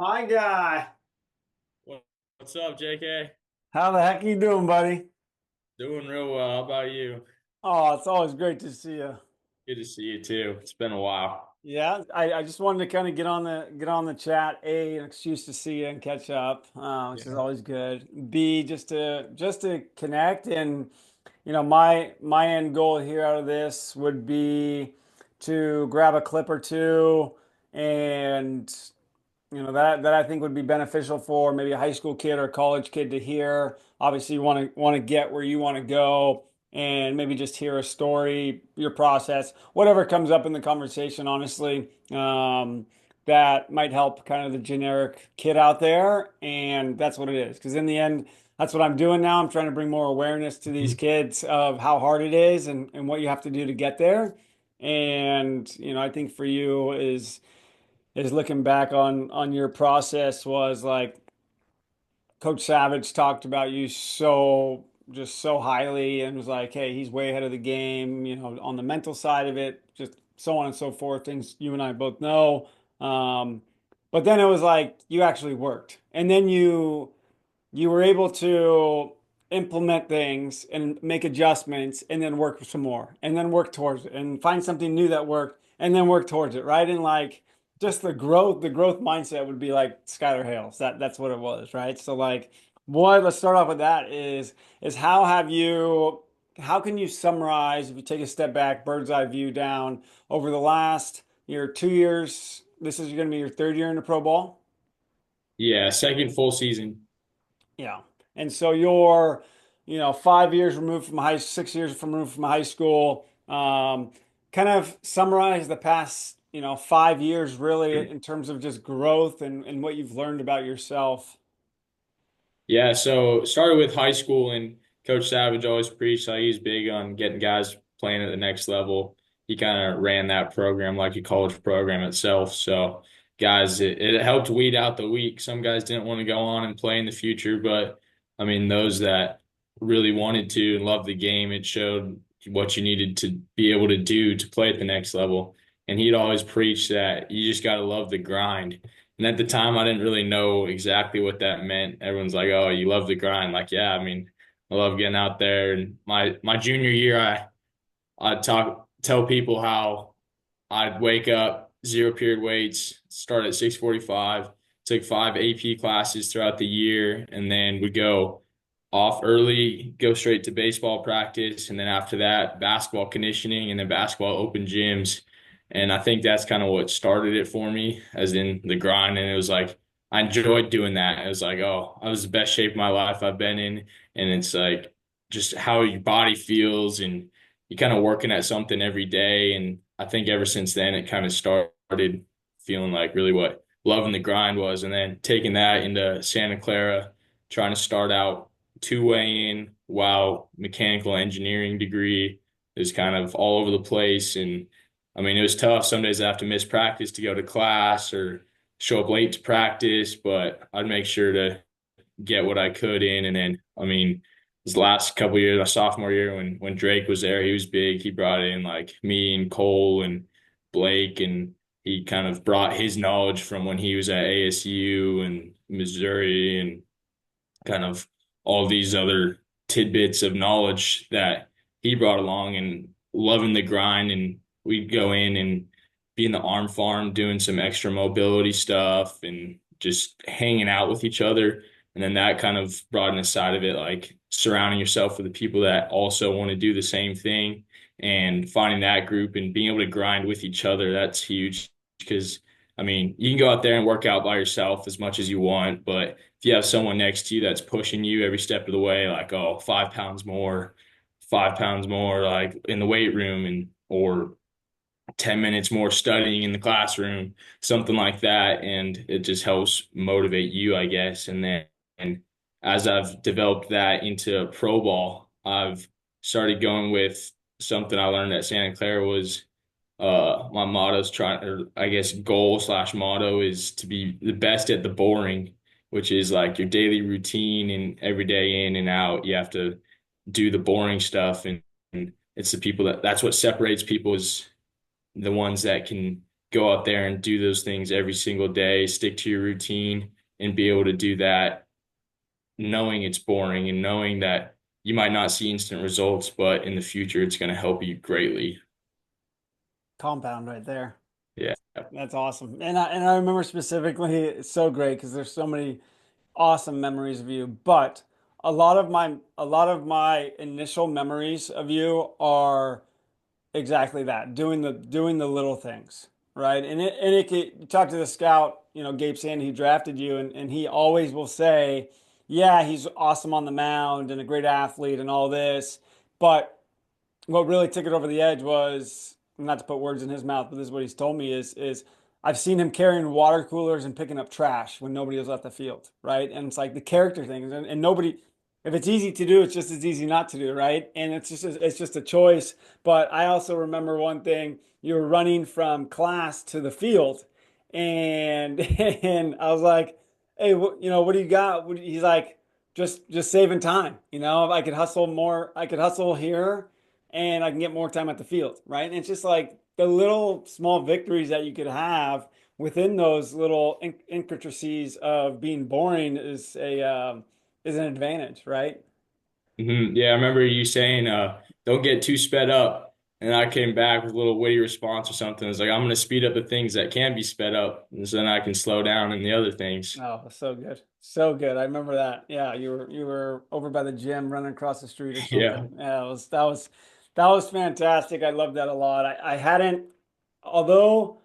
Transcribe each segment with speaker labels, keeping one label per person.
Speaker 1: Hi, guy.
Speaker 2: What's up, JK?
Speaker 1: How the heck you doing, buddy?
Speaker 2: Doing real well. How about you?
Speaker 1: Oh, it's always great to see you.
Speaker 2: Good to see you too. It's been a while.
Speaker 1: Yeah, I just wanted to kind of get on the chat. A, an excuse to see you and catch up, which is
Speaker 2: Yeah.
Speaker 1: always good. B, just to connect, and my end goal here out of this would be to grab a clip or two and that I think would be beneficial for maybe a high school kid or a college kid to hear. Obviously, you want to get where you want to go, and maybe just hear a story, your process, whatever comes up in the conversation. Honestly, that might help kind of the generic kid out there, and that's what it is. Because in the end, that's what I'm doing now. I'm trying to bring more awareness to these
Speaker 2: Mhm.
Speaker 1: kids of how hard it is and what you have to do to get there. And I think for you is looking back on your process was like Coach Savage talked about you so highly and was like, hey, he's way ahead of the game, on the mental side of it, just so on and so forth, things you and I both know. Um, but then it was like you actually worked. And then you were able to implement things and make adjustments and then work some more and then work towards it and find something new that worked and then work towards it, right? And like just the growth mindset would be like Skylar Hales. That's what it was, right? So like let's start off with that is how can you summarize if you take a step back, bird's eye view down over the last year, 2 years, this is going to be your third year in the Pro Bowl?
Speaker 2: Yeah, second full season.
Speaker 1: Yeah. And so you're, 5 years removed from 6 years removed from high school. Kind of summarize the past, 5 years really in terms of just growth and what you've learned about yourself.
Speaker 2: Yeah, so started with high school and Coach Savage always preached like he's big on getting guys playing at the next level. He kind of ran that program like a college program itself. So guys, it helped weed out the weak. Some guys didn't want to go on and play in the future, but I mean those that really wanted to and loved the game, it showed what you needed to be able to do to play at the next level. And he'd always preach that you just got to love the grind. And at the time, I didn't really know exactly what that meant. Everyone's like, "Oh, you love the grind." Like, yeah, I mean, I love getting out there. And my junior year, I tell people how I'd wake up, zero period weights, start at 6:45, took five AP classes throughout the year, and then would go off early, go straight to baseball practice, and then after that, basketball conditioning, and then basketball open gyms. And I think that's kind of what started it for me, as in the grind. And it was like I enjoyed doing that. It was like, oh, I was the best shape of my life I've been in, and it's like just how your body feels and you're kind of working at something every day. And I think ever since then, it kind of started feeling like really what loving the grind was. And then taking that into Santa Clara, trying to start out two-way in while mechanical engineering degree is kind of all over the place. And I mean, it was tough. Some days I have to miss practice to go to class or show up late to practice, but I'd make sure to get what I could in. And then, I mean, his last couple years, my sophomore year, when Drake was there, he was big. He brought in like me and Cole and Blake, and he kind of brought his knowledge from when he was at ASU and Missouri and kind of all these other tidbits of knowledge that he brought along and loving the grind. And we'd go in and be in the arm farm doing some extra mobility stuff and just hanging out with each other. And then that kind of brought in a side of it, like surrounding yourself with the people that also want to do the same thing and finding that group and being able to grind with each other. That's huge because, I mean, you can go out there and work out by yourself as much as you want, but if you have someone next to you that's pushing you every step of the way, like, oh, 5 pounds more, 5 pounds more, like in the weight room, and or 10 minutes more studying in the classroom, something like that. And it just helps motivate you, I guess. And then and as I've developed that into pro ball, I've started going with something I learned at Santa Clara was my motto's trying, or I guess goal slash motto is to be the best at the boring, which is like your daily routine and every day in and out. You have to do the boring stuff, and it's the people that's what separates people is the ones that can go out there and do those things every single day, stick to your routine, and be able to do that knowing it's boring and knowing that you might not see instant results, but in the future it's going to help you greatly.
Speaker 1: Compound right there.
Speaker 2: Yeah.
Speaker 1: That's awesome. And I remember specifically, it's so great because there's so many awesome memories of you. But a lot of my initial memories of you are exactly that, doing the little things, right? You talk to the scout, Gabe Sandy, who drafted you, and he always will say, yeah, he's awesome on the mound and a great athlete and all this, but what really took it over the edge was, not to put words in his mouth, but this is what he's told me is I've seen him carrying water coolers and picking up trash when nobody was at the field, right? And it's like the character things, and nobody, if it's easy to do, it's just as easy not to do, right? And it's just a choice. But I also remember one thing: you were running from class to the field, and and I was like, hey, what do you got? He's like, just saving time. If I could hustle more, I could hustle here and I can get more time at the field, right? And it's just like the little small victories that you could have within those little intricacies of being boring is an advantage, right?
Speaker 2: Yeah, I remember you saying, don't get too sped up. And I came back with a little witty response or something. It's like, I'm going to speed up the things that can be sped up, and so then I can slow down in the other things.
Speaker 1: Oh, so good. So good. I remember that. Yeah, you were over by the gym running across the street or
Speaker 2: Yeah.
Speaker 1: something. Yeah, that was fantastic. I loved that a lot. I hadn't, although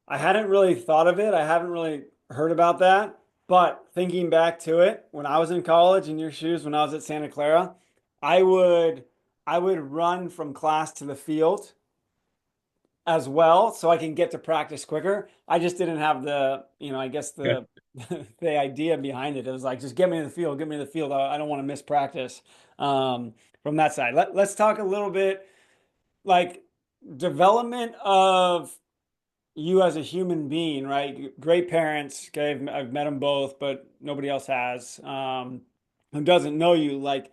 Speaker 1: I hadn't really thought of it. I haven't really heard about that. But thinking back to it, when I was in college, in your shoes, when I was at Santa Clara, I would I would run from class to the field as well so I can get to practice quicker. I just didn't have I guess the the idea behind it. It was like, just get me to the field, get me to the field. I don't want to miss practice from that side. Let's talk a little bit like development of you as a human being, right? Great parents. Okay, I've met them both, but nobody else has. Who doesn't know you? Like,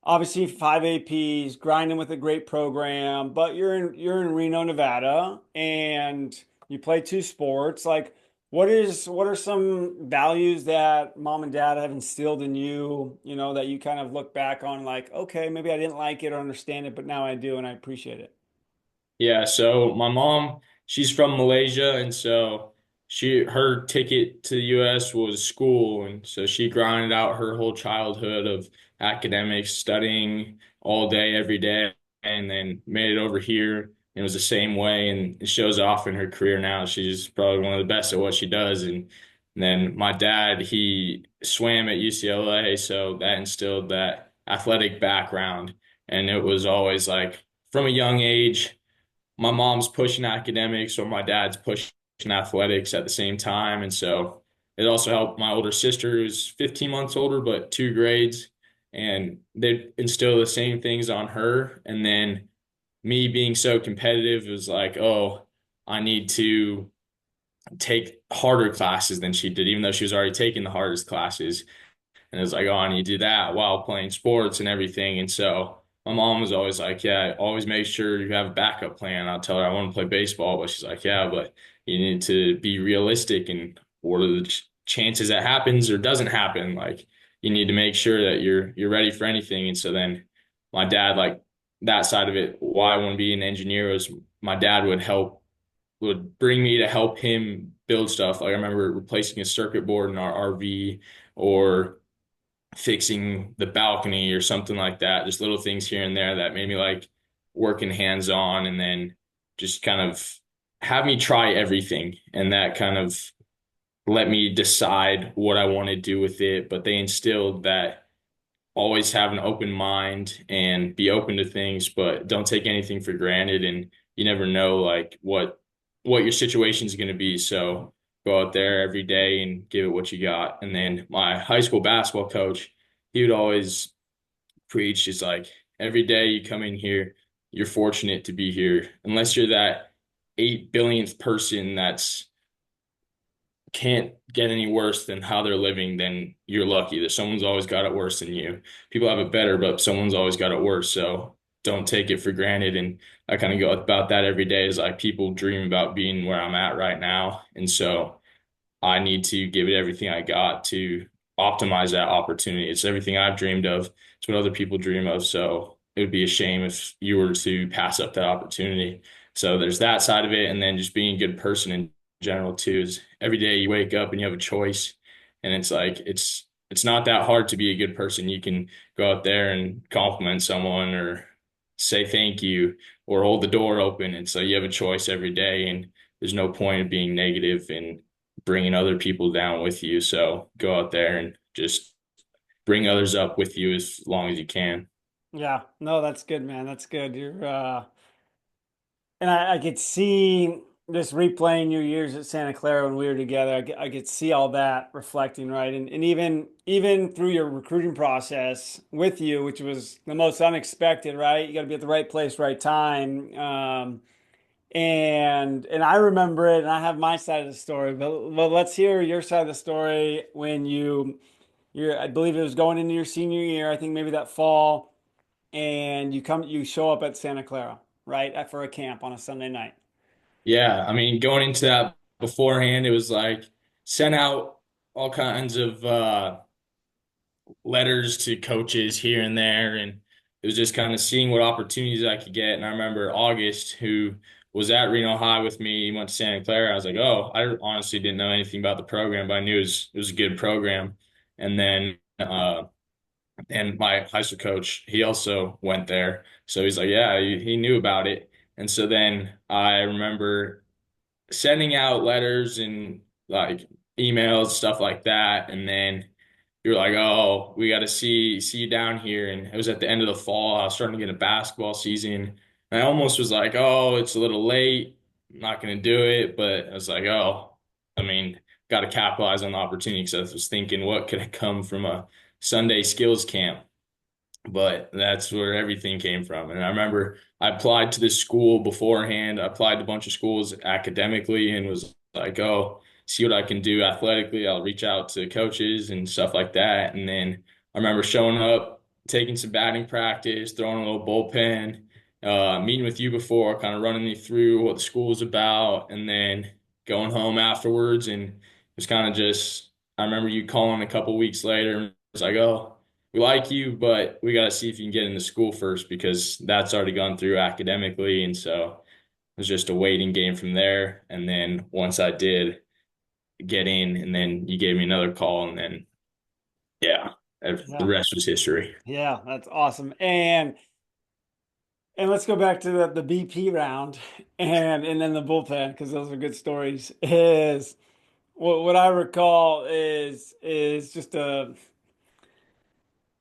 Speaker 1: obviously, five APs, grinding with a great program, but you're in Reno, Nevada, and you play two sports. Like, what are some values that mom and dad have instilled in you? That you kind of look back on, like, okay, maybe I didn't like it or understand it, but now I do and I appreciate it.
Speaker 2: Yeah, so my mom, she's from Malaysia, and so her ticket to the US was school, and so she grinded out her whole childhood of academics, studying all day, every day, and then made it over here. And it was the same way, and it shows off in her career now. She's probably one of the best at what she does. And then my dad, he swam at UCLA, so that instilled that athletic background. And it was always like from a young age my mom's pushing academics or my dad's pushing athletics at the same time. And so it also helped my older sister, who's 15 months older, but 2 grades. And they instill the same things on her. And then me being so competitive was like, oh, I need to take harder classes than she did, even though she was already taking the hardest classes. And it was like, oh, and you do that while playing sports and everything. And so my mom was always like, yeah, always make sure you have a backup plan. I'll tell her I want to play baseball, but she's like, yeah, but you need to be realistic and what are the chances that happens or doesn't happen? Like you need to make sure that you're ready for anything. And so then my dad, like that side of it, why I want to be an engineer was my dad would bring me to help him build stuff. Like I remember replacing a circuit board in our RV or fixing the balcony or something like that. Just little things here and there that made me like working hands on and then just kind of have me try everything. And that kind of let me decide what I want to do with it. But they instilled that always have an open mind and be open to things, but don't take anything for granted. And you never know like what your situation is going to be. So go out there every day and give it what you got. And then my high school basketball coach, he would always preach is like every day you come in here, you're fortunate to be here. Unless you're that 8 billionth person that's can't get any worse than how they're living, then you're lucky that someone's always got it worse than you. People have it better, but someone's always got it worse. So don't take it for granted. And I kind of go about that every day is like people dream about being where I'm at right now. And so I need to give it everything I got to optimize that opportunity. It's everything I've dreamed of. It's what other people dream of. So it would be a shame if you were to pass up that opportunity. So there's that side of it. And then just being a good person in general too is every day you wake up and you have a choice. And it's like it's not that hard to be a good person. You can go out there and compliment someone or say thank you or hold the door open. And so you have a choice every day and there's no point of being negative and bringing other people down with you. So go out there and just bring others up with you as long as you can.
Speaker 1: Yeah, no, that's good, man. That's good. And I could see just replaying your years at Santa Clara when we were together. I could see all that reflecting, right? And even through your recruiting process with you, which was the most unexpected, right? You got to be at the right place, right time. And I remember it, and I have my side of the story. But let's hear your side of the story when I believe it was going into your senior year. I think maybe that fall, and you show up at Santa Clara, right, for a camp on a Sunday night.
Speaker 2: Yeah, I mean, going into that beforehand, it was like sent out all kinds of letters to coaches here and there, and it was just kind of seeing what opportunities I could get. And I remember August, who was at Reno High with me, he went to Santa Clara. I was like, oh, I honestly didn't know anything about the program, but I knew it was a good program. And then and my high school coach, he also went there. So he's like, yeah, he knew about it. And so then I remember sending out letters and like emails, stuff like that. And then you're like, oh, we got to see you down here. And it was at the end of the fall. I was starting to get a basketball season. And I almost was like, oh, it's a little late. I'm not going to do it. But I was like, oh, I mean, got to capitalize on the opportunity because I was thinking, what could come from a Sunday skills camp? But that's where everything came from. And I remember I applied to this school beforehand. I applied to a bunch of schools academically and was like, oh, see what I can do athletically. I'll reach out to coaches and stuff like that. And then I remember showing up, taking some batting practice, throwing a little bullpen, meeting with you before, kind of running me through what the school was about, and then going home afterwards. And it was kind of just, I remember you calling a couple weeks later and it was like, oh, we like you, but we got to see if you can get into school first because that's already gone through academically. And so it was just a waiting game from there. And then once I did get in, and then you gave me another call, and then, yeah, the
Speaker 1: Yeah.
Speaker 2: rest was history.
Speaker 1: Yeah, that's awesome. And let's go back to the BP round and then the bullpen because those are good stories. Is what I recall is just a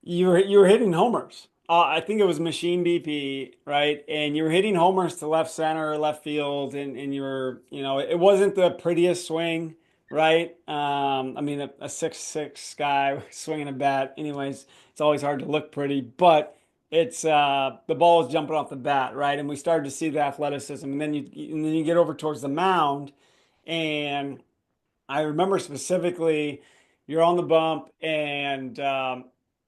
Speaker 1: you were hitting homers. I think it was machine BP, right? And you were hitting homers to left center or left field, and you were, it wasn't the prettiest swing, right? I mean, a 6'6" guy swinging a bat. Anyways, it's always hard to look pretty, but it's the ball is jumping off the bat, right? And we started to see the athleticism, and then you get over towards the mound, and I remember specifically you're on the bump and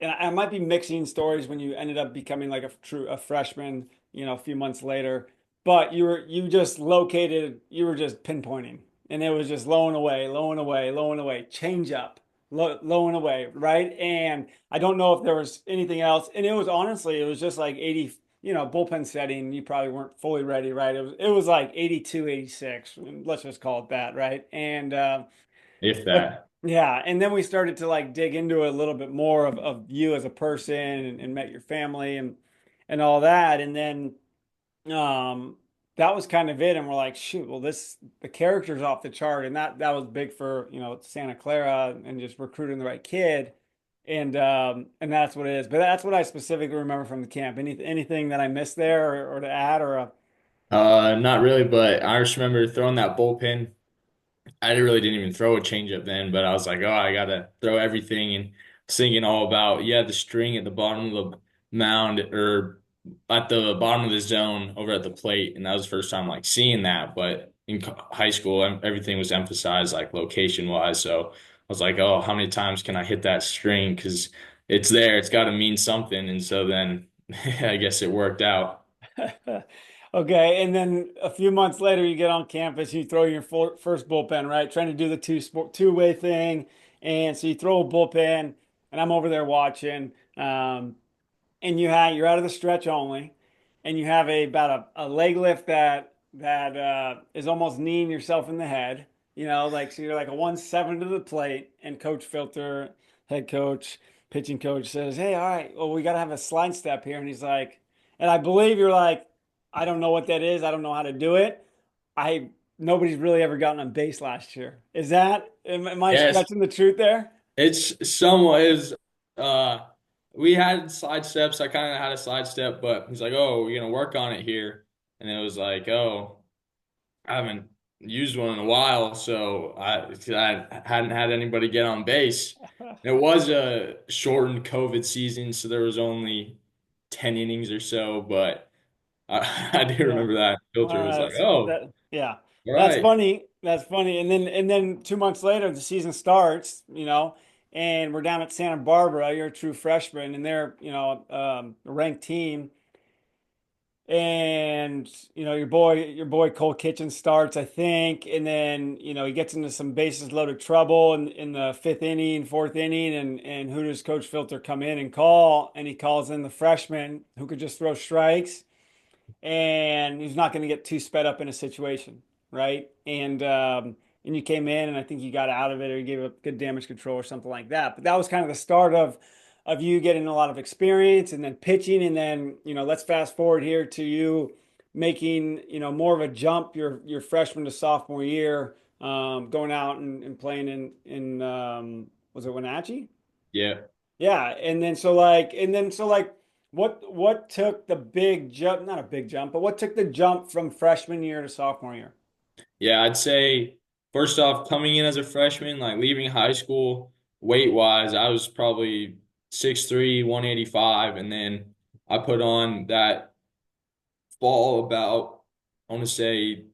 Speaker 1: I might be mixing stories when you ended up becoming like a freshman, a few months later, but you were just pinpointing and it was just low and away, low and away, low and away, change up, low and away, right? And I don't know if there was anything else. And it was just like 80, bullpen setting, you probably weren't fully ready, right? It was like 82, 86. Let's just call it that, right?
Speaker 2: If
Speaker 1: But
Speaker 2: that.
Speaker 1: yeah, and then we started to like dig into it a little bit more of you as a person and met your family and all that. And then um that was kind of it. And we're like, shoot, well the character's off the chart. And that was big for, Santa Clara and just recruiting the right kid. And that's what it is. But that's what I specifically remember from the camp. Anything that I missed there or to add or
Speaker 2: Not really, but I just remember throwing that bullpen. I really didn't even throw a changeup then, but I was like, oh, I gotta throw everything and thinking all about the string at the bottom of the mound or at the bottom of the zone over at the plate, and that was the first time like seeing that. But in high school, everything was emphasized like location wise, so I was like, oh, how many times can I hit that string? Because it's there, it's got to mean something. And so then I guess it worked out.
Speaker 1: Okay, and then a few months later, you get on campus, you throw your first bullpen, right? Trying to do the two-way thing, and so you throw a bullpen, and I'm over there watching. And you're out of the stretch only, and you have about a leg lift that is almost kneeing yourself in the head. Like so you're like a 1-7 to the plate, and Coach Filter, head coach, pitching coach says, "Hey, all right, well we got to have a slide step here," and he's like, and I believe you're like, "I don't know what that is. I don't know how to do it. I Nobody's really ever gotten on base last year. Is that am I
Speaker 2: Yes,
Speaker 1: stretching the truth there?"
Speaker 2: it's somewhat is uh we had side steps. I kind of had a side step, but he's like, "Oh, we're gonna work on it here." And it was like, "Oh, I haven't used one in a while, so I hadn't had anybody get on base." It was a shortened COVID season, so there was only 10 innings or so, but I do
Speaker 1: Yeah.
Speaker 2: remember that. Filter was like, "Oh,
Speaker 1: Yeah.
Speaker 2: all
Speaker 1: That's
Speaker 2: right."
Speaker 1: funny. That's funny. And then 2 months later, the season starts, and we're down at Santa Barbara. You're a true freshman, and they're, a ranked team. And your boy Cole Kitchen starts, I think, and then he gets into some bases loaded trouble in the fifth inning, fourth inning, and who does Coach Filter come in and call? And he calls in the freshman who could just throw strikes and he's not going to get too sped up in a situation, right? And you came in, and I think you got out of it, or you gave up good damage control or something like that. But that was kind of the start of you getting a lot of experience, and then pitching, and then let's fast forward here to you making more of a jump your freshman to sophomore year, going out and playing in was it Wenatchee?
Speaker 2: Yeah.
Speaker 1: Yeah, and then so like what took the big jump, not a big jump, but what took the jump from freshman year to sophomore year?
Speaker 2: Yeah, I'd say first off, coming in as a freshman, like leaving high school, weight wise, I was probably 6'3", 185, and then I put on that fall about, I want to say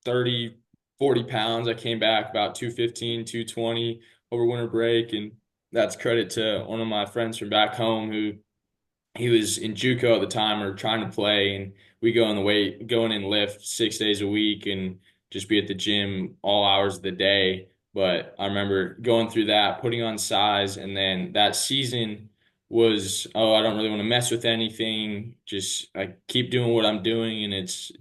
Speaker 2: 30, 40 pounds. I came back about 215, 220 over winter break, and that's credit to one of my friends from back home who he was in JUCO at the time or trying to play, and we go in and lift 6 days a week and just be at the gym all hours of the day. But I remember going through that, putting on size, and then that season was, oh, I don't really want to mess with anything. Just I keep doing what I'm doing, and it's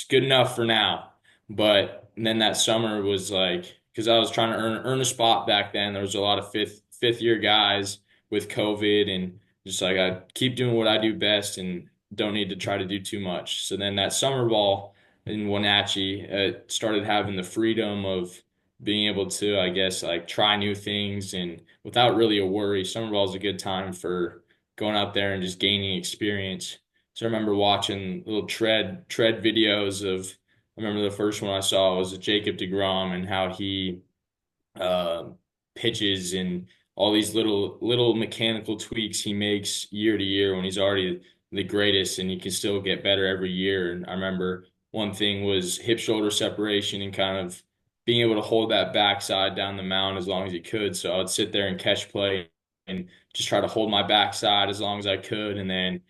Speaker 2: good enough for now. But then that summer was like because I was trying to earn a spot back then. There was a lot of fifth year guys with COVID and just like I keep doing what I do best and don't need to try to do too much. So then that summer ball in Wenatchee started having the freedom of being able to, I guess, like try new things and without really a worry. Summer ball is a good time for going out there and just gaining experience. So I remember watching little tread videos of. I remember the first one I saw was Jacob deGrom and how he uh, pitches and all these little mechanical tweaks he makes year to year when he's already the greatest and he can still get better every year. And I remember one thing was hip shoulder separation and kind of being able to hold that backside down the mound as long as he could. So I would sit there and catch play and just try to hold my backside as long as I could, and then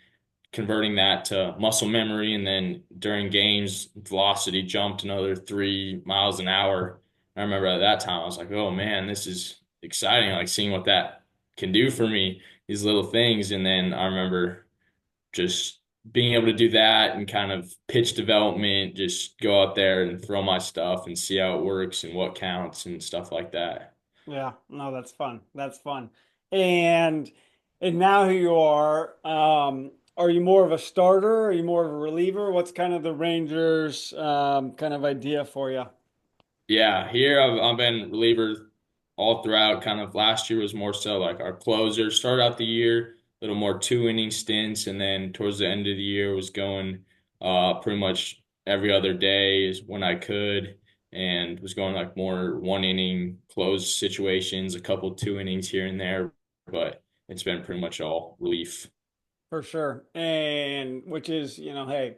Speaker 2: converting that to muscle memory. And then during games, velocity jumped another 3 miles an hour. I remember at that time, I was like, oh man, this is exciting. Like seeing what that can do for me, these little things. And then I remember just being able to do that and kind of pitch development, just go out there and throw my stuff and see how it works and what counts and stuff like that.
Speaker 1: Yeah, no, that's fun. That's fun. And and now who you are you more of a starter? Are you more of a reliever? What's kind of the Rangers kind of idea for you?
Speaker 2: Yeah, here I've been reliever all throughout. Kind of last year was more so like our closer. Started out the year a little more 2 inning stints, and then towards the end of the year was going pretty much every other day is when I could, and was going like more 1 inning close situations, a couple 2 innings here and there, but it's been pretty much all relief.
Speaker 1: For sure. And which is, hey,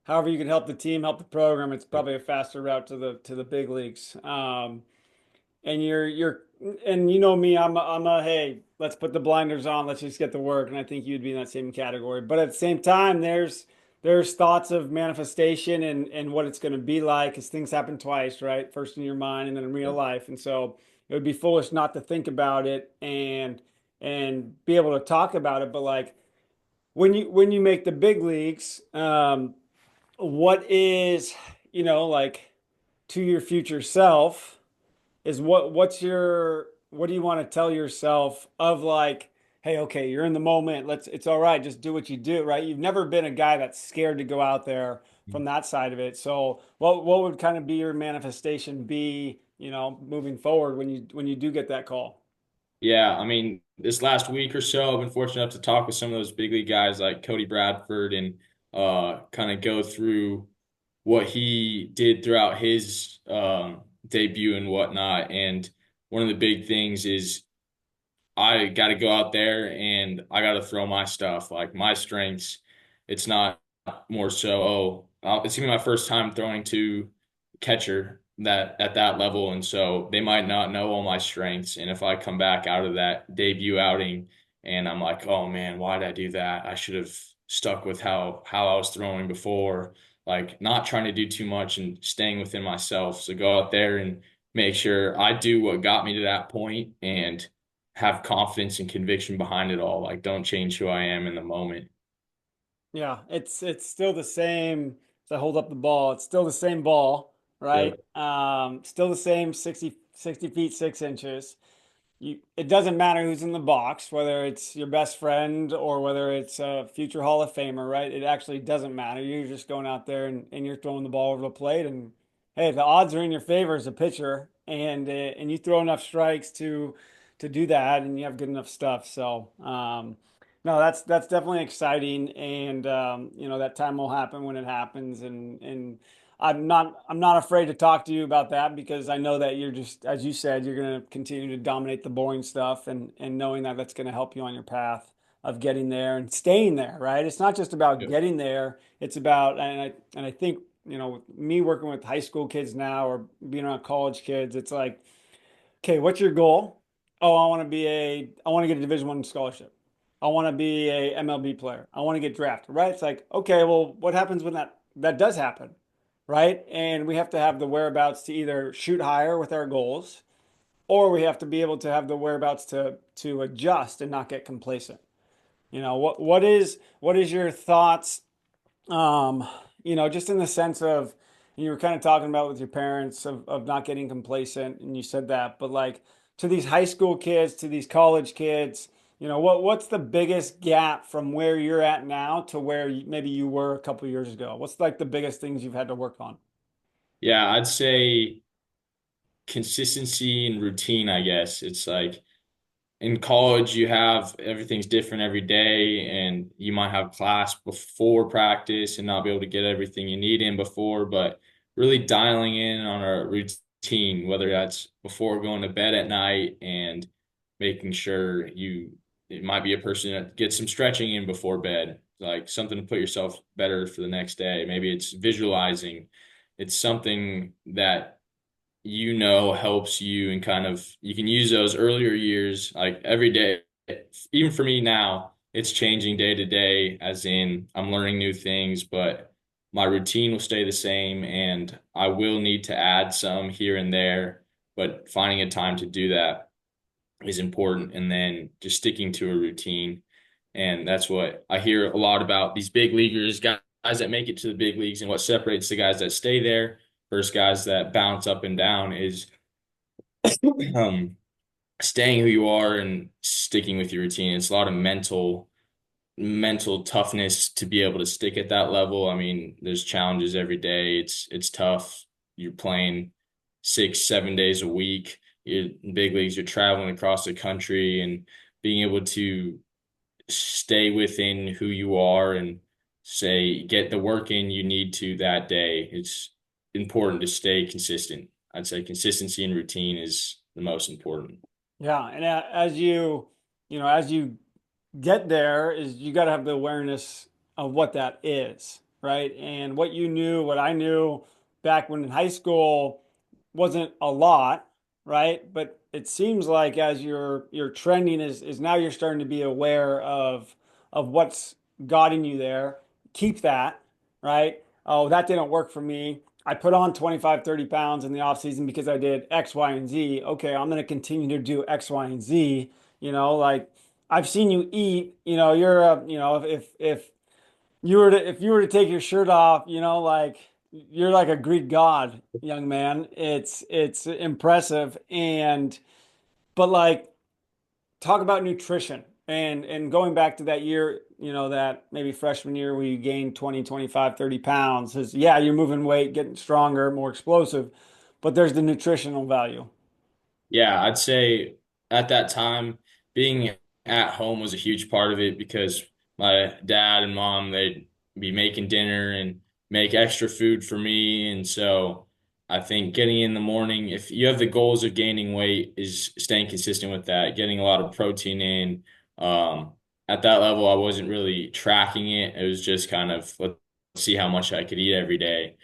Speaker 1: however you can help the team, help the program, it's probably a faster route to the big leagues. And and you know me, I'm a hey, let's put the blinders on, let's just get to work. And I think you'd be in that same category. But at the same time, there's thoughts of manifestation and what it's going to be like because things happen twice, right? First in your mind and then in real life. And so it would be foolish not to think about it and be able to talk about it. But like when you make the big leagues, what is, like to your future self is what do you want to tell yourself of like, hey, okay, you're in the moment. It's all right. Just do what you do, right? You've never been a guy that's scared to go out there from that side of it. So what would kind of be your manifestation be, moving forward when you do get that call?
Speaker 2: Yeah, I mean, this last week or so, I've been fortunate enough to talk with some of those big league guys like Cody Bradford and kind of go through what he did throughout his debut and whatnot. And one of the big things is I got to go out there and I got to throw my stuff, like my strengths. It's not more so, it's gonna be my first time throwing to catcher that at that level, and so they might not know all my strengths. And if I come back out of that debut outing and I'm like, oh man, why did I do that? I should have stuck with how I was throwing before, like not trying to do too much and staying within myself. So go out there and make sure I do what got me to that point and have confidence and conviction behind it all. Like, don't change who I am in the moment.
Speaker 1: Yeah, it's still the same. To hold up the ball, it's still the same ball, right?
Speaker 2: Yep.
Speaker 1: Still the same 60 feet 6 inches. It doesn't matter who's in the box, whether it's your best friend or whether it's a future Hall of Famer, right? It actually doesn't matter. You're just going out there and you're throwing the ball over the plate. And hey, the odds are in your favor as a pitcher, and you throw enough strikes to do that, and you have good enough stuff. So, no, that's definitely exciting, and that time will happen when it happens, and I'm not afraid to talk to you about that because I know that you're just, as you said, you're going to continue to dominate the boring stuff and knowing that that's going to help you on your path of getting there and staying there, right? It's not just about
Speaker 2: Yep.
Speaker 1: getting there. It's about, and I think, me working with high school kids now or being around college kids, it's like, okay, what's your goal? Oh, I want to get a Division I scholarship. I want to be a MLB player. I want to get drafted, right? It's like, okay, well, what happens when that does happen, right? And we have to have the whereabouts to either shoot higher with our goals, or we have to be able to have the whereabouts to adjust and not get complacent. What is your thoughts um, just in the sense of you were kind of talking about with your parents of not getting complacent, and you said that, but like to these high school kids, to these college kids, what's the biggest gap from where you're at now to where maybe you were a couple of years ago? What's like the biggest things you've had to work on?
Speaker 2: Yeah, I'd say consistency and routine, I guess. It's like in college, you have everything's different every day, and you might have class before practice and not be able to get everything you need in before, but really dialing in on a routine, whether that's before going to bed at night and making sure it might be a person that gets some stretching in before bed, like something to put yourself better for the next day. Maybe it's visualizing. It's something that helps you and kind of you can use those earlier years like every day. Even for me now, it's changing day to day, as in I'm learning new things, but my routine will stay the same and I will need to add some here and there, but finding a time to do that is important, and then just sticking to a routine. And that's what I hear a lot about these big leaguers, guys that make it to the big leagues, and what separates the guys that stay there versus guys that bounce up and down is um, staying who you are and sticking with your routine. It's a lot of mental toughness to be able to stick at that level. I mean, there's challenges every day. It's tough. You're playing 6, 7 days a week. You're in big leagues. You're traveling across the country, and being able to stay within who you are and say get the work in you need to that day. It's important to stay consistent. I'd say consistency and routine is the most important.
Speaker 1: Yeah, and as you get there is you got to have the awareness of what that is, right? And what I knew back when in high school wasn't a lot, right? But it seems like as your trending is now you're starting to be aware of what's gotten you there. Keep that, right? Oh, that didn't work for me. I put on 25, 30 pounds in the off season because I did X, Y, and Z. Okay, I'm going to continue to do X, Y, and Z. Like I've seen you eat, you're a, if if you were to take your shirt off, like you're like a Greek god, young man. It's impressive. But like talk about nutrition and going back to that year, that maybe freshman year where you gained 20, 25, 30 pounds is yeah, you're moving weight, getting stronger, more explosive, but there's the nutritional value.
Speaker 2: Yeah, I'd say at that time, being at home was a huge part of it because my dad and mom, they'd be making dinner and make extra food for me. And so I think getting in the morning, if you have the goals of gaining weight, is staying consistent with that, getting a lot of protein in. Um, at that level, I wasn't really tracking it. It was just kind of let's see how much I could eat every day.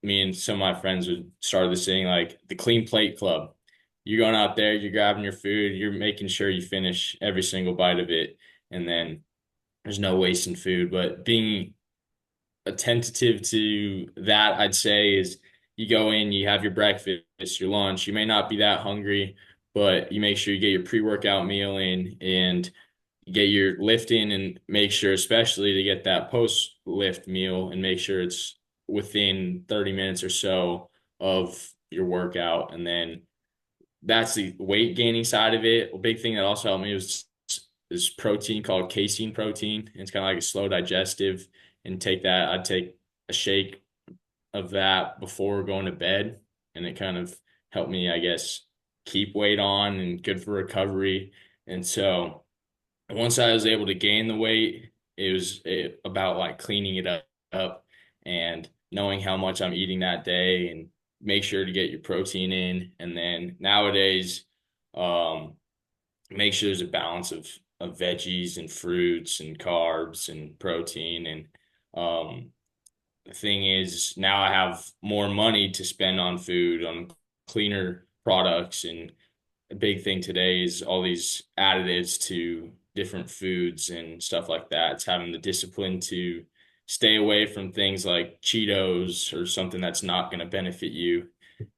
Speaker 2: Me and some of my friends would start this thing like the Clean Plate Club. You're going out there, you're grabbing your food, you're making sure you finish every single bite of it, and then there's no waste in food. But being attentive to that, I'd say, is you go in, you have your breakfast, your lunch. You may not be that hungry, but you make sure you get your pre-workout meal in and get your lift in and make sure, especially to get that post-lift meal and make sure it's within 30 minutes or so of your workout. And then that's the weight gaining side of it. A big thing that also helped me was this protein called casein protein. It's kind of like a slow digestive. And take that, I'd take a shake of that before going to bed. And it kind of helped me, I guess, keep weight on and good for recovery. And so once I was able to gain the weight, it was about like cleaning it up and knowing how much I'm eating that day and make sure to get your protein in. And then nowadays, um, make sure there's a balance of veggies and fruits and carbs and protein. And the thing is, now I have more money to spend on food, on cleaner products, and a big thing today is all these additives to different foods and stuff like that. It's having the discipline to stay away from things like Cheetos or something that's not going to benefit you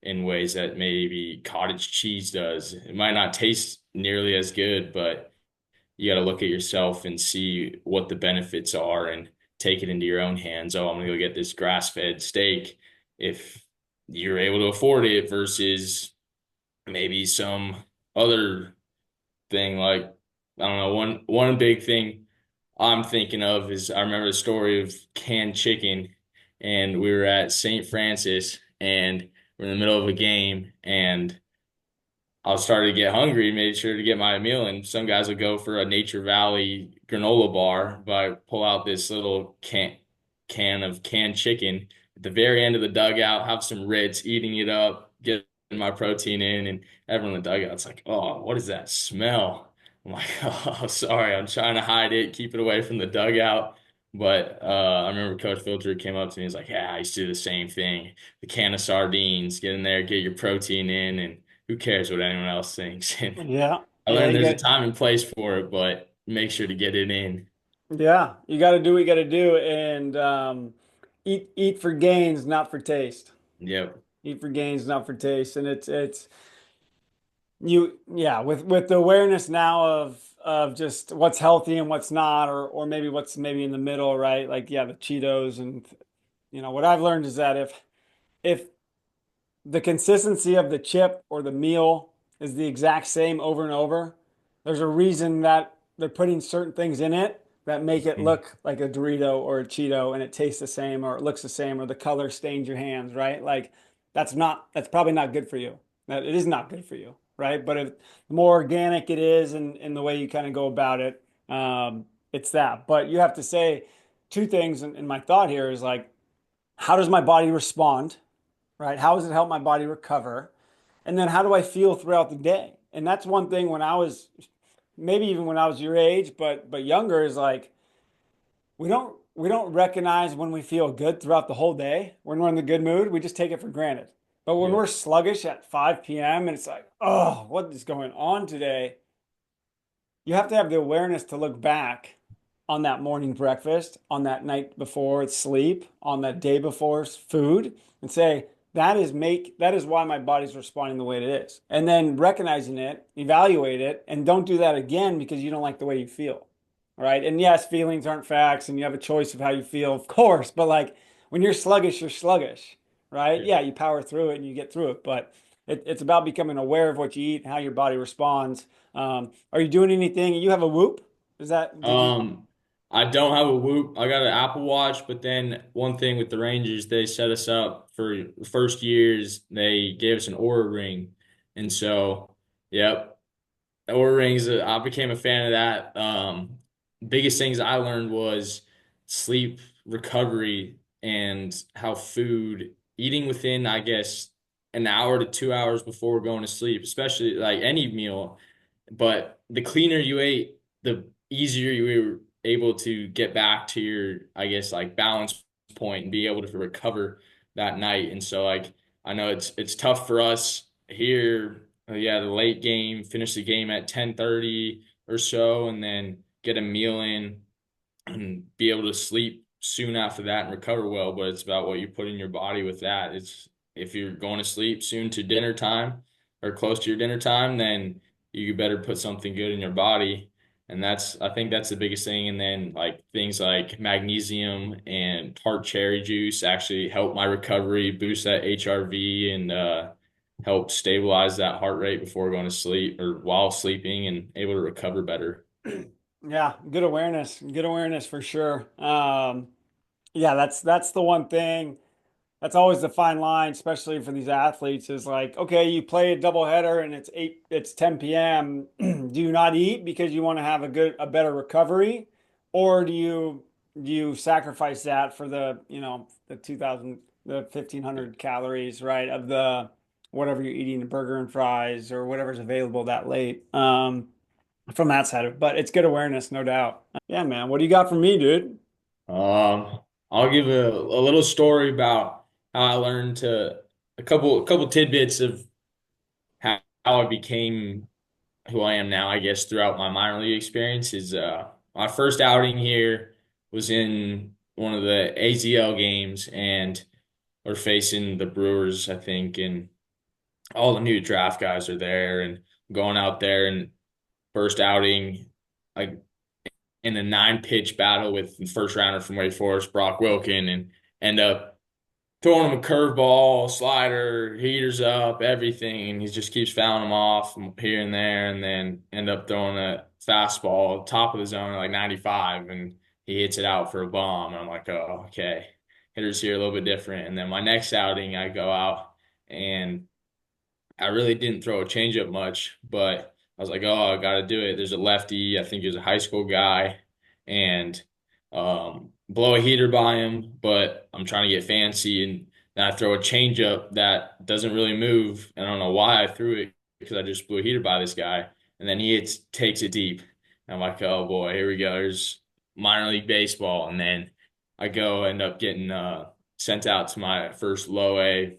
Speaker 2: in ways that maybe cottage cheese does. It might not taste nearly as good, but you got to look at yourself and see what the benefits are and take it into your own hands. Oh, I'm going to go get this grass-fed steak if you're able to afford it versus maybe some other thing like I don't know, one big thing I'm thinking of is I remember the story of canned chicken and we were at St. Francis and we're in the middle of a game and I was starting to get hungry, made sure to get my meal. And some guys would go for a Nature Valley granola bar, but I pull out this little can of canned chicken at the very end of the dugout, have some Ritz, eating it up, getting my protein in, and everyone in the dugout's like, "Oh, what is that smell?" I'm like, "Oh, sorry, I'm trying to hide it, keep it away from the dugout." But I remember Coach Filter came up to me. He's like, "Yeah, I used to do the same thing. The can of sardines, get in there, get your protein in, and who cares what anyone else thinks?" And
Speaker 1: Yeah.
Speaker 2: I
Speaker 1: Yeah,
Speaker 2: learned
Speaker 1: you
Speaker 2: there's a
Speaker 1: got
Speaker 2: time and place for it, but make sure to get it in.
Speaker 1: yeah, you got to do what you got to do and eat for gains, not for taste.
Speaker 2: Yep.
Speaker 1: Eat for gains, not for taste. And it's you yeah, with the awareness now of just what's healthy and what's not or maybe what's maybe in the middle, right? Like yeah, the Cheetos and what I've learned is that if the consistency of the chip or the meal is the exact same over and over, there's a reason that they're putting certain things in it that make it
Speaker 2: Mhm.
Speaker 1: look like a Dorito or a Cheeto and it tastes the same or it looks the same or the color stains your hands, right? Like that's probably not good for you. That it is not good for you, right? But if the more organic it is and in the way you kind of go about it, it's that. But you have to say two things, and my thought here is like, how does my body respond? Right? How does it help my body recover? And then how do I feel throughout the day? And that's one thing when I was maybe even when I was your age, but younger is like we don't recognize when we feel good throughout the whole day. When we're in the good mood, we just take it for granted. But when
Speaker 2: Yeah.
Speaker 1: we're sluggish at 5 p.m. and it's like, oh, what is going on today? You have to have the awareness to look back on that morning breakfast, on that night before sleep, on that day before food, and say, that is why my body's responding the way it is. And then recognizing it, evaluate it, and don't do that again because you don't like the way you feel. Right. And yes, feelings aren't facts and you have a choice of how you feel, of course, but like when you're sluggish, you're sluggish. Right.
Speaker 2: Yeah.
Speaker 1: Yeah, you power through it and you get through it. But it's about becoming aware of what you eat and how your body responds. Are you doing anything? You have a Whoop? Is that, did you?
Speaker 2: Um, I don't have a Whoop. I got an Apple Watch, but then one thing with the Rangers, they set us up for the first years. They gave us an Aura ring, and so, yep, Aura rings. I became a fan of that. Biggest things I learned was sleep recovery and how food eating within, I guess, an hour to 2 hours before going to sleep, especially like any meal. But the cleaner you ate, the easier you were able to get back to your, I guess, like balance point and be able to recover that night. And so, like, I know it's tough for us here. Yeah, the late game, finish the game at 10:30 or so, and then get a meal in and be able to sleep soon after that and recover well. But it's about what you put in your body with that. It's if you're going to sleep soon to dinner time or close to your dinner time, then you better put something good in your body. And I think that's the biggest thing. And then like things like magnesium and tart cherry juice actually help my recovery, boost that HRV, and help stabilize that heart rate before going to sleep or while sleeping and able to recover better.
Speaker 1: Yeah, good awareness. Good awareness for sure. Yeah, that's the one thing. That's always the fine line, especially for these athletes, is like, okay, you play a doubleheader and it's 10 p.m. Do you not eat because you want to have a better recovery? Or do you sacrifice that for the 2000, the 1500 calories, right, of the whatever you're eating, the burger and fries or whatever's available that late? From that side of it. But it's good awareness, no doubt. Yeah, man. What do you got for me, dude?
Speaker 2: I'll give a little story about how I learned to a couple tidbits of how I became who I am now, I guess, throughout my minor league experience is my first outing here was in one of the AZL games and we're facing the Brewers, I think, and all the new draft guys are there and going out there and first outing, like in a 9 pitch battle with the first rounder from Wake Forest, Brock Wilkin, and end up throwing him a curveball, slider, heaters up, everything, and he just keeps fouling them off here and there, and then end up throwing a fastball top of the zone at like 95, and he hits it out for a bomb. And I'm like, oh, okay, hitters here a little bit different. And then my next outing, I go out and I really didn't throw a changeup much, but I was like, oh, I got to do it. There's a lefty, I think he was a high school guy, and blow a heater by him, but I'm trying to get fancy. And then I throw a changeup that doesn't really move. And I don't know why I threw it because I just blew a heater by this guy. And then takes it deep. And I'm like, oh boy, here we go. Here's minor league baseball. And then end up getting sent out to my first low A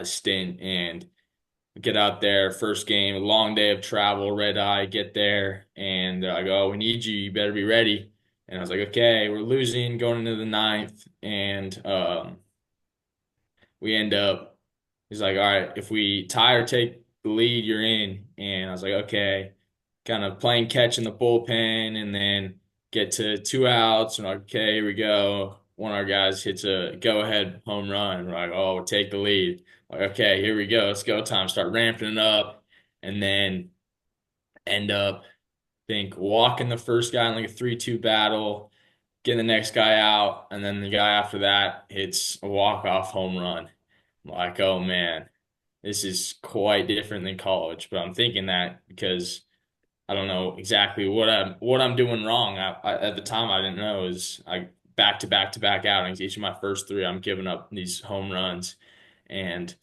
Speaker 2: stint and get out there, first game, a long day of travel, red eye, get there, and I go, oh, we need you. You better be ready. And I was like, okay, we're losing going into the ninth, and we end up. He's like, all right, if we tie or take the lead, you're in. And I was like, okay, kind of playing catch in the bullpen, and then get to 2 outs, and like, okay, here we go. One of our guys hits a go-ahead home run. We're like, oh, we'll take the lead. Like, okay, here we go. It's go time. Start ramping it up, and then end up think walking the first guy in like a 3-2 battle, getting the next guy out, and then the guy after that hits a walk-off home run. I'm like, oh man, this is quite different than college. But I'm thinking that because I don't know exactly what I'm doing wrong. At the time I didn't know is I back to back to back outings. Each of my first three, I'm giving up these home runs, and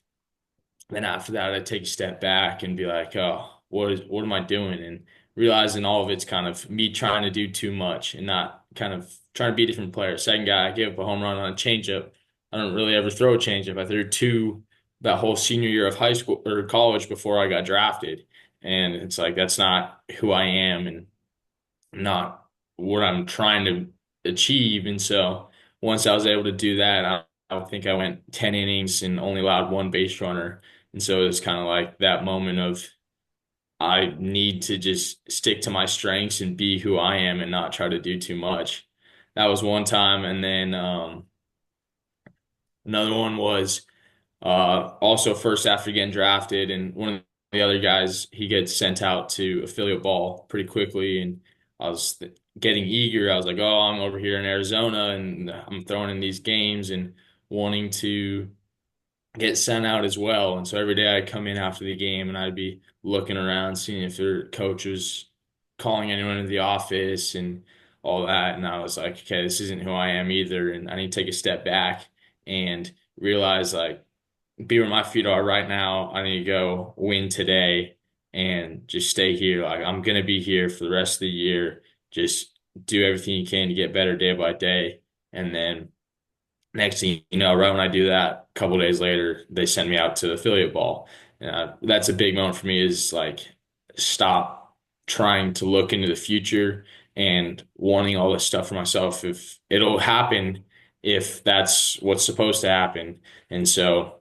Speaker 2: then after that, I take a step back and be like, oh, what am I doing? And realizing all of it's kind of me trying to do too much and not kind of trying to be a different player. Second guy, I gave up a home run on a changeup. I don't really ever throw a changeup. I threw two that whole senior year of high school or college before I got drafted. And it's like that's not who I am and not what I'm trying to achieve. And so once I was able to do that, I think I went 10 innings and only allowed one base runner. And so it's kind of like that moment of I need to just stick to my strengths and be who I am and not try to do too much. That was one time. And then another one was also first after getting drafted, and one of the other guys, he gets sent out to affiliate ball pretty quickly, and I was getting eager. I was like, "Oh, I'm over here in Arizona, and I'm throwing in these games and wanting to get sent out as well." And so every day I'd come in after the game, and I'd be looking around, seeing if their coach was calling anyone into the office and all that. And I was like, "Okay, this isn't who I am either, and I need to take a step back and realize like." Be where my feet are right now. I need to go win today and just stay here. Like I'm gonna be here for the rest of the year. Just do everything you can to get better day by day. And then next thing you know, right when I do that, a couple days later, they send me out to affiliate ball. That's a big moment for me is like stop trying to look into the future and wanting all this stuff for myself. If it'll happen, if that's what's supposed to happen. And so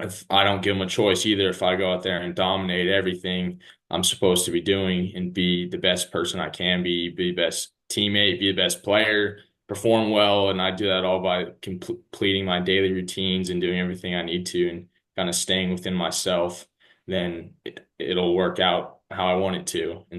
Speaker 2: if I don't give them a choice either, if I go out there and dominate everything I'm supposed to be doing and be the best person I can be the best teammate, be the best player, perform well, and I do that all by completing my daily routines and doing everything I need to and kind of staying within myself, then it'll work out how I want it to.